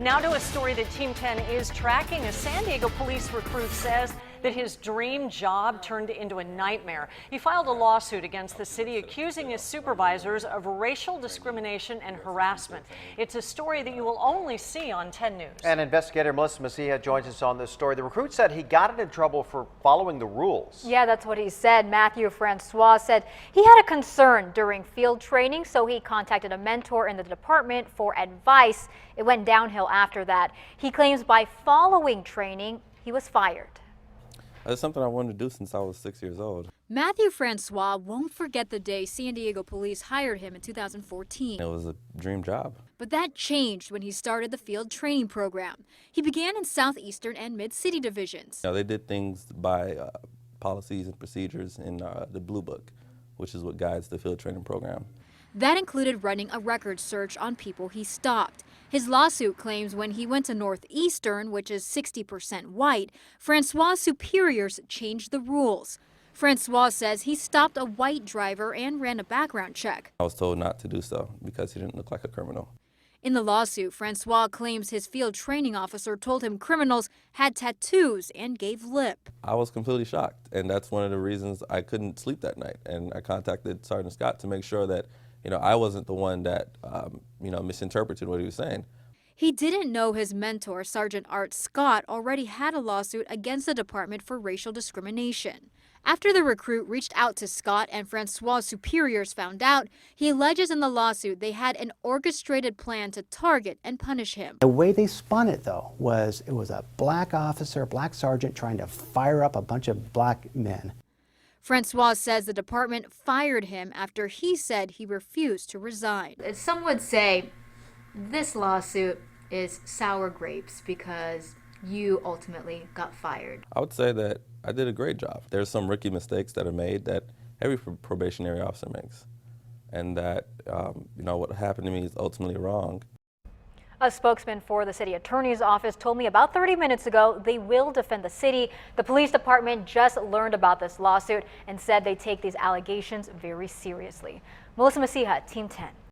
Now to a story that Team 10 is tracking. A San Diego police recruit says that his dream job turned into a nightmare. He filed a lawsuit against the city accusing his supervisors of racial discrimination and harassment. It's a story that you will only see on 10 News. And investigator Melissa Mejia joins us on this story. The recruit said he got in trouble for following the rules. Yeah, that's what he said. Matthew Francois said he had a concern during field training, so he contacted a mentor in the department for advice. It went downhill after that. He claims by following training, he was fired. It's something I wanted to do since I was 6 years old. Matthew Francois won't forget the day San Diego police hired him in 2014. It was a dream job. But that changed when he started the field training program. He began in Southeastern and Mid-City divisions. They did things by policies and procedures in the Blue Book, which is what guides the field training program. That included running a record search on people he stopped. His lawsuit claims when he went to Northeastern, which is 60% white, Francois' superiors changed the rules. Francois says he stopped a white driver and ran a background check. I was told not to do so because he didn't look like a criminal. In the lawsuit, Francois claims his field training officer told him criminals had tattoos and gave lip. I was completely shocked, and that's one of the reasons I couldn't sleep that night. And I contacted Sergeant Scott to make sure that I wasn't the one that, misinterpreted what he was saying. He didn't know his mentor, Sergeant Art Scott, already had a lawsuit against the department for racial discrimination. After the recruit reached out to Scott and Francois' superiors found out, he alleges in the lawsuit they had an orchestrated plan to target and punish him. The way they spun it, though, was it was a black officer, black sergeant trying to fire up a bunch of black men. Francois says the department fired him after he said he refused to resign. Some would say this lawsuit is sour grapes because you ultimately got fired. I would say that I did a great job. There's some rookie mistakes that are made that every probationary officer makes. And that, what happened to me is ultimately wrong. A spokesman for the city attorney's office told me about 30 minutes ago they will defend the city. The police department just learned about this lawsuit and said they take these allegations very seriously. Melissa Mejia, Team 10.